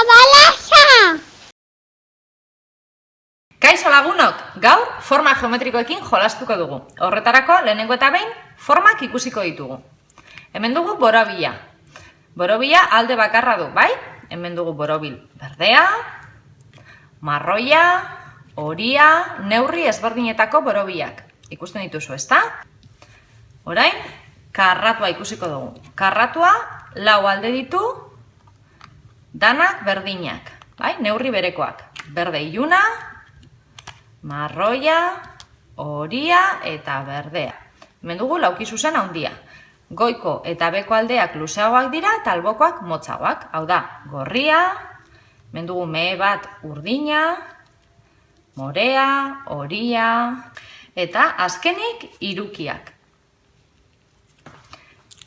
Jabalaza! Kaixo lagunok, gaur forma geometrikoekin jolastuko dugu. Horretarako, lehenengo eta behin, formak ikusiko ditugu. Hemen dugu borobila. Borobila alde bakarra du, bai? Hemen dugu borobil berdea, marroia, horia, neurri ezberdinetako borobilak. Ikusten dituzu, ezta? Orain, karratua ikusiko dugu. Karratua, lau alde ditu, danak berdinak, bai? Neurri berekoak. Berde iluna, marroia, horia eta berdea. Hemen dugu lauki zuzen handia. Goiko eta beko aldeak luzeagoak dira eta albokoak motzagoak. Hau da, gorria, hemen dugu mehe bat urdina, morea, horia, eta azkenik hirukiak.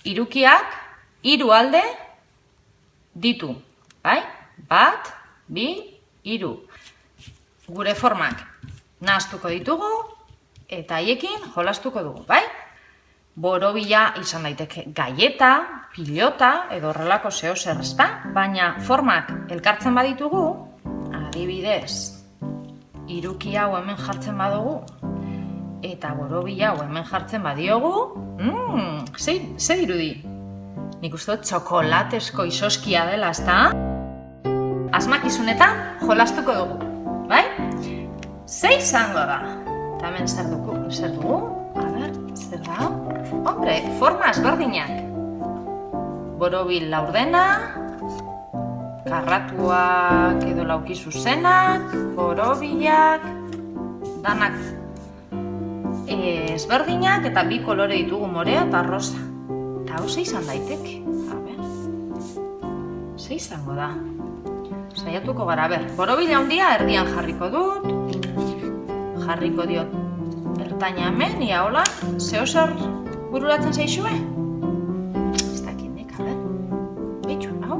Hirukiak hiru alde ditu, bai? Bat, bi, hiru. Gure formak nahaztuko ditugu eta haiekin jolastuko dugu, bai? Borobila izan daiteke gaieta, pilota edo horrelako zeozer, ezta? Baina formak elkartzen baditugu, adibidez, hiruki hau hemen jartzen badugu eta borobila hau hemen jartzen badiogu, ze dirudi? Nik uste dut txokolatesko izoskia dela, ezta? Asmakizunetan jolastuko dugu, bai? Ze izango da? Eta hemen zer dugu? A ber, zer da? Hombre, forma ezberdinak. Borobil laurdena, karratuak edo lauki zuzenak, borobilak, danak ezberdinak eta bi kolore ditugu, morea eta rosa. Eta hau ze izan daiteke? A ber, ze izango da? Saiatuko gara, ber, borobila handia erdian jarriko dut, jarriko diot ertaina hemen, ia hola, zeozer bururatzen zaizue? Ez dakindik, a ber, peitxu, hau,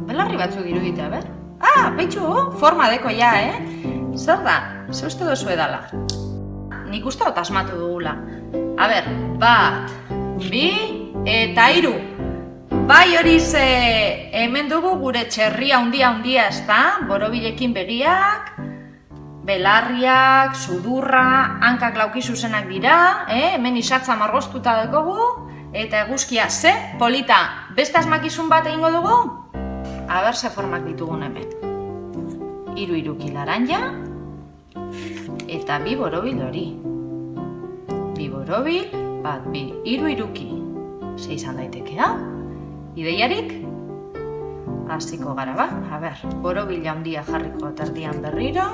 belarri batzu dirudite, a ber? Ah, peitxu, forma deko ja, Zer da, ze uste dozu edala? Nik uste dut asmatu dugula. A ber, bat, bi eta hiru. Bai hori ze hemen dugu gure txerria handia ezta, borobilekin begiak, belarriak, sudurra, hankak lauki zuzenak dira, hemen isatza margoztuta dekogu, eta eguzkia ze polita. Beste asmakizun bat egingo dugu? Aber ze formak ditugun hemen. Hiru hiruki laranja, eta bi borobil hori. Bi borobil, bat, bi, hiru hiruki. Ze izan daitekea? Ideiarik? Hasiko gara ba? A ber, borobil handia jarriko erdian berriro.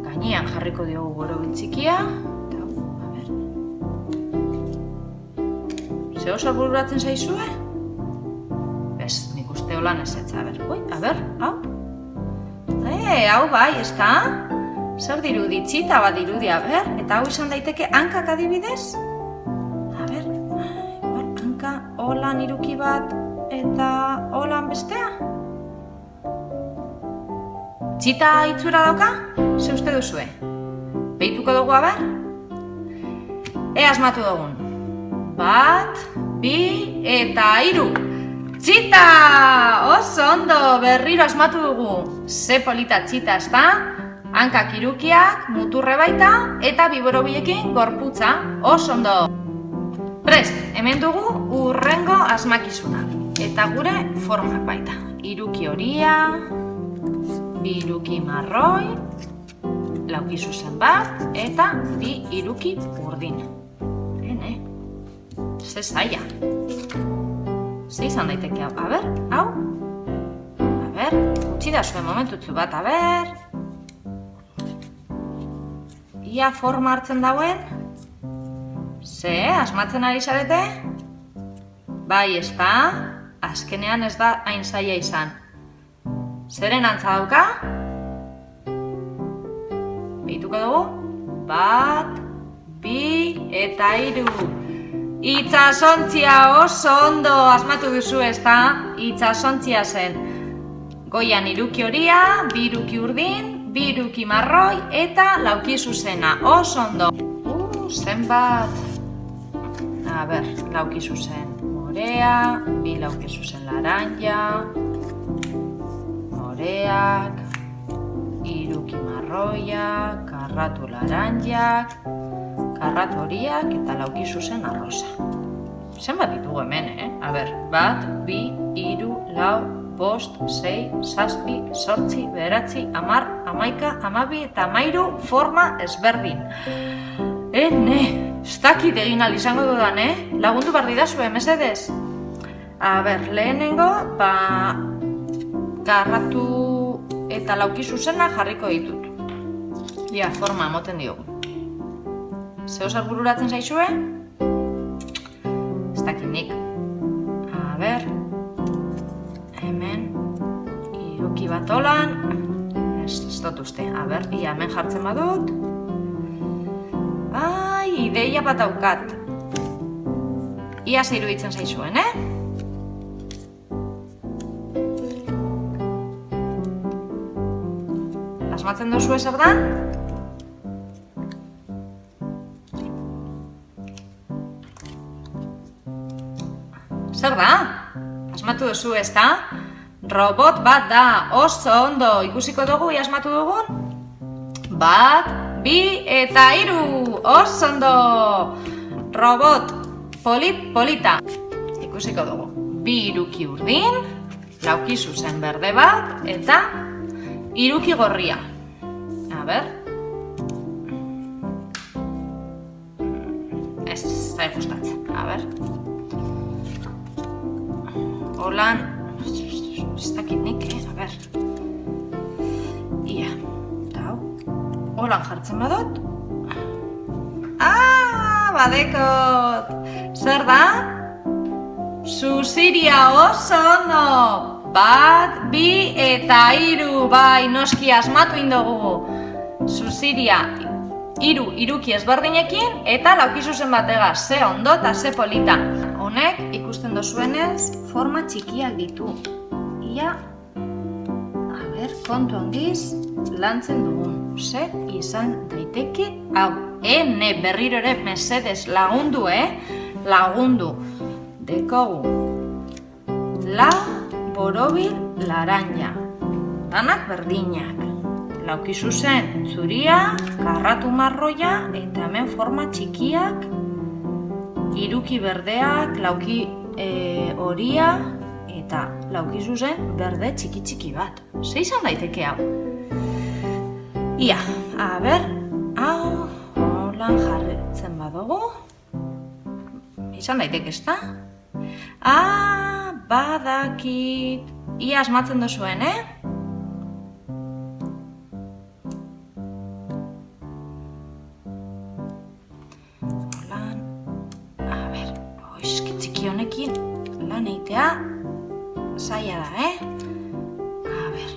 Gainean jarriko diogu borobil txikia. Eta hau, a ber. Ze oso bururatzen zaizue? Bez, nik uste holan ezetza, a ber. A ber, hau? Hau bai, ezta? Zer dirudi, txita bat dirudi, a ber. Eta hau izan daiteke hankak adibidez? A ber, hanka holan hiruki bat eta holan bestea? Txita itzura dauka? Ze uste duzue? Behituko dugu, a ber? Asmatu dugun. Bat, bi eta hiru. Txita! Oso ondo, berriro asmatu dugu. Ze polita txita, ezta? Hankak hirukiak, muturre baita, eta bi borobilekin gorputza. Oso ondo. Prest, hemen dugu hurrengo asmakizuna. Eta gure formak baita. Hiruki horia, bi hiruki marroi, lauki zuzen bat, eta bi hiruki urdin. Ze zaila. Ze izan daiteke hau. A ber, hau? A ber, utzi da zuen momentutzu bat, a ber. Ia forma hartzen dauen? Ze, asmatzen ari zarete? Bai, ezta? Azkenean ez da hain zaila izan. Zeren antza dauka? Behituko dugu? Bat, bi eta hiru. Itsasontzia oso ondo asmatu duzu, ezta? Itsasontzia zen. Goian hiruki horia, bi hiruki urdin, bi hiruki marroi eta lauki zuzena. Oso ondo. Zenbat? A ber, lauki zuzen morea, bi lauki zuzen laranja, karratu laranjak, karratu horiak eta lauki zuzen arrosa. Zenbat ditugu hemen, A ber, 1, 2, 3, 4, 5, 6, 7, 8, 9, 10, 11, 12 eta 13 forma ezberdin. Ez dakit egin ahal izango dudan, Lagundu behar didazue, mesedez. A ber, lehenengo, karratu eta lauki zuzena jarriko ditut. Ia, forma moten diogu. Zeo zer bururatzen zaizue? Ez dakit nik. A ber, hemen, iruki bat holan, ez dut uste. A ber, ia hemen jartzen badut. Ideia bat daukat. Ia ze iruditzen zaizuen, Asmatzen duzue zer da? Zer da? Asmatu duzu, ez da? Robot bat da, oso ondo. Ikusiko dugu, ia asmatu dugun? 1, 2 eta 3, oso ondo. Robot, polita. Ikusiko dugu. 2 iruki urdin, lauki zuzen berde bat, eta iruki gorria. A ber. Ez zai gustatzen. A ber. Holan. Ez dakit nik, A ber. Ia. Tau. Holan jartzen badut. Badekot. Zer da? Zuziria oso ondo. 1, 2 eta 3, bai, noski asmatu indogu. Zuziria, 3 iruki ezberdinekin eta lauki zuzen batega, ze ondo eta ze polita. Honek, ikusten dozuenez, forma txikiak ditu. Ia, a ber, kontu handiz, lantzen dugun. Ze izan daiteke, hau, ne berriro ere mesedez lagundu, lagundu. Dekogu, borobil laranja, danak berdinak, lauki zuzen zuria, karratu marroia eta hemen forma txikiak, iruki berdeak, lauki horia eta lauki zuzen berde txiki bat. Ze izan daiteke hau? Ia, a ber, hau, holan jarretzen badugu. Izan daiteke, ez da? Badakit. Ia asmatzen duzuen, Holan, a ber, txiki honekin lan eitea zaila da, A ber.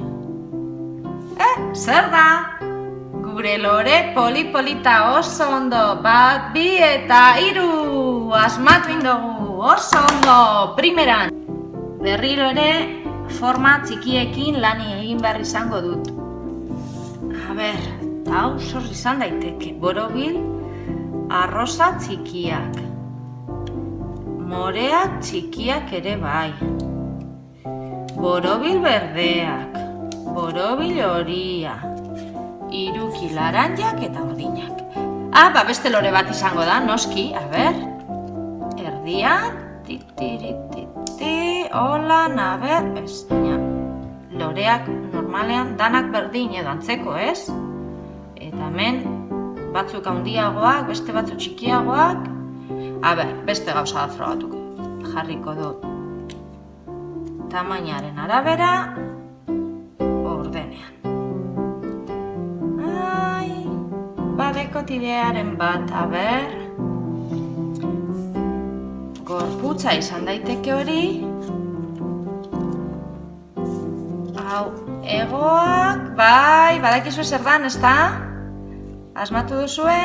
Zer da? Gure lore polita oso ondo. 1, 2 eta 3. Asmatu indogu, oso ondo. Primeran. Berriro ere forma txikiekin lani egin behar izango dut. A ber, hau zor izan daiteke. Borobil arrosa txikiak. Moreak txikiak ere bai. Borobil berdeak. Borobil horia. Iruki laranjak eta urdinak. Beste lore bat izango da, noski, a ber. Erdian, holan, a ber, ez, loreak normalean danak berdin edo antzeko, ez? Eta hemen, batzuk handiagoak, beste batzuk txikiagoak. A ber, beste gauza bat frogatuko. Jarriko dut tamainaren arabera, ordenean. Badekot idearen bat, a ber. Gorputza izan daiteke hori. Hau, egoak, bai, badakizu zer dan, ez da? Asmatu duzue?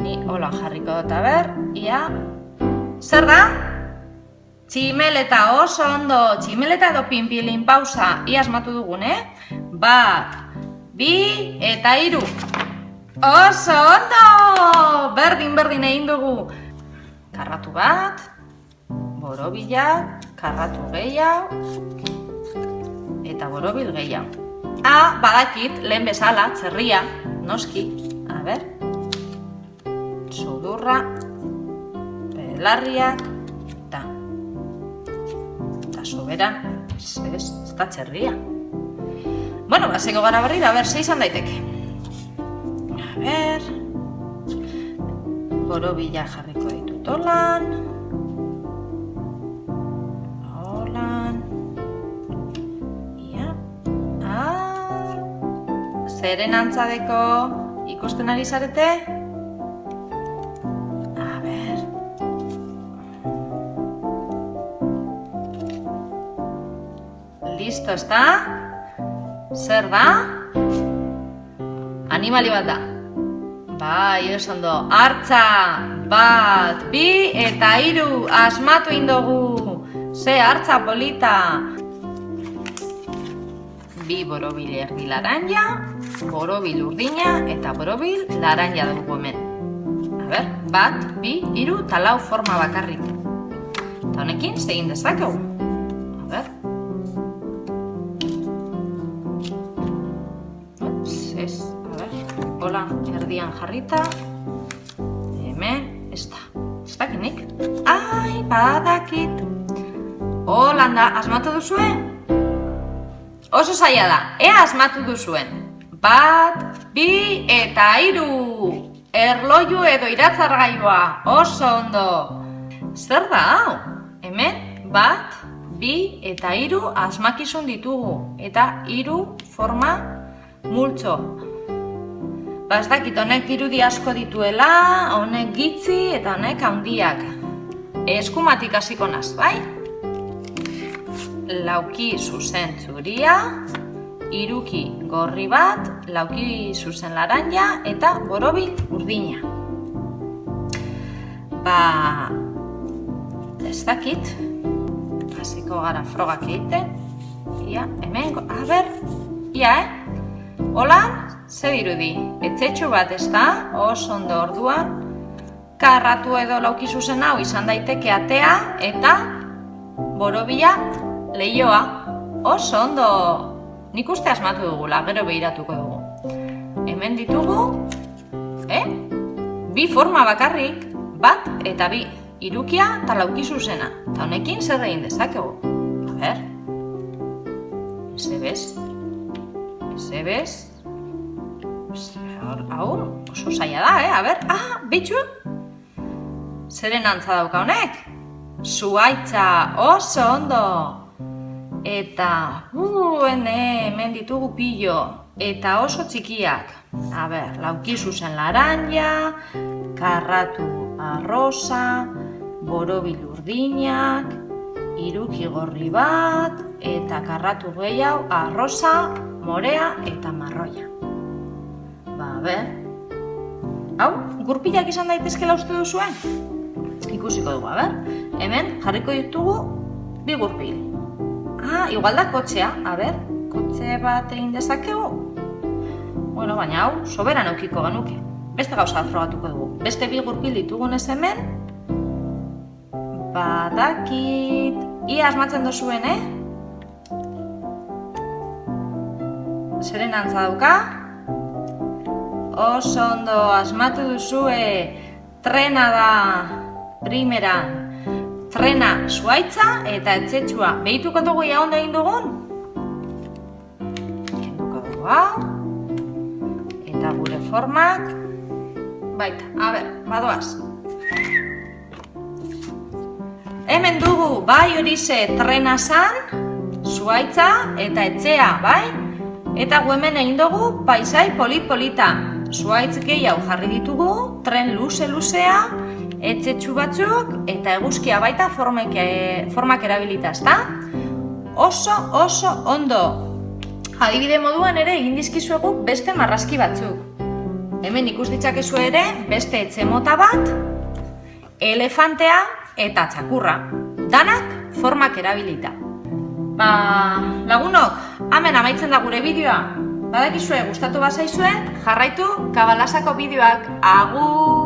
Ni hola jarriko dut, a ber, ia. Zer da? Tximeleta, oso ondo, tximeleta edo pinpilin pausa, ia asmatu dugun, 1, 2 eta 3. Oso ondo! Berdin egin dugu. Karratu bat, borobila, karratu gehiago, eta borobil gehiago. Badakit, lehen bezala, txerria, noski, a ber, sudurra, belarriak, eta soberan, ez da txerria. Bueno, baseko gara berrira, a ber, ze izan daiteke. A ber, borobila jarriko ditut holan, zeren antzadeko ikusten ari zarete? A ber. Listo, ezta? Zer da? Animali bat da. Bai, oso ondo. Hartza, 1, 2 eta 3 asmatu indogu. Ze hartza polita. 2 borobil erdi laranja, borobil urdina eta borobil laranja dugu hemen. A ber, 1, 2, 3 eta 4 forma bakarrik. Eta honekin zegin dezakegu. A ber. Ez, a ber, hola erdian jarrita. Hemen, ez dakinik. Ai, badakit. Holanda, asmatu duzue? Oso zaila da, ea asmatu duzuen. 1, 2 eta 3. Erloju edo iratzargailua, oso ondo. Zer da hau? Hemen 1, 2 eta 3 asmakizun ditugu. Eta 3 forma multzo. Ez dakit, honek dirudi asko dituela, honek gitzi eta honek handiak. Eskumatik hasiko naz, bai? Lauki zuzen zuria, hiruki gorri bat, lauki zuzen laranja eta borobil urdina. Ez dakit, hasiko gara frogak egiten. Ia, hemen, a ber, ia, hola, ze dirudi, etxetxo bat ez da, oso ondo orduan, karratu edo lauki zuzen hau izan daiteke atea eta borobila lehioa, oso ondo, nik uste asmatu dugula, gero behiratuko dugu. Hemen ditugu, 2 forma bakarrik, 1 eta 2, hirukia eta lauki zuzena. Eta honekin zer egin dezakegu. A ber, ze bez, hau, oso zaila da, a ber, bitxu, zeren antza dauka honek? Zuhaitza, oso ondo. Eta, hemen ditugu pillo, eta oso txikiak. A ber, lauki zuzen laranja, karratu arrosa, borobil urdinak, hiruki gorri bat, eta karratu gehiago arrosa, morea eta marroia. A ber, hau, gurpilak izan daitezkela uste duzuen? Ikusiko dugu, a ber, hemen jarriko ditugu 2 gurpil. Igual da kotxea, a ber, kotxe bat egin dezakegu? Bueno, baina hau, soberan eukiko genuke. Beste gauza frogatuko dugu. Beste 2 gurpil ditugunez hemen, badakit, ia asmatzen duzuen, Zeren antza dauka? Oso ondo asmatu duzue, trena da, primeran. Trena zuhaitza eta etxetxua. Behituko dugu ia ondo egin dugun? Kenduko dugu hau. Eta gure formak. Baita, a ber, badoaz. Hemen dugu, bai horize trena zan, zuhaitza eta etxea, bai? Eta gu hemen egin dugu paisai polit-polita. Zuhaitz gehiago jarri ditugu, tren luze-luzea, etxetxu batzuk eta eguzkia baita formak erabilita, ezta? Oso ondo. Adibide moduan ere egin dizkizuegu beste marrazki batzuk. Hemen ikus ditzakezu ere beste etxe mota bat, elefantea eta txakurra. Danak formak erabilita. Lagunok, hemen amaitzen da gure bideoa. Badakizue gustatu bazaizue, jarraitu Kabalasako bideoak. Agur!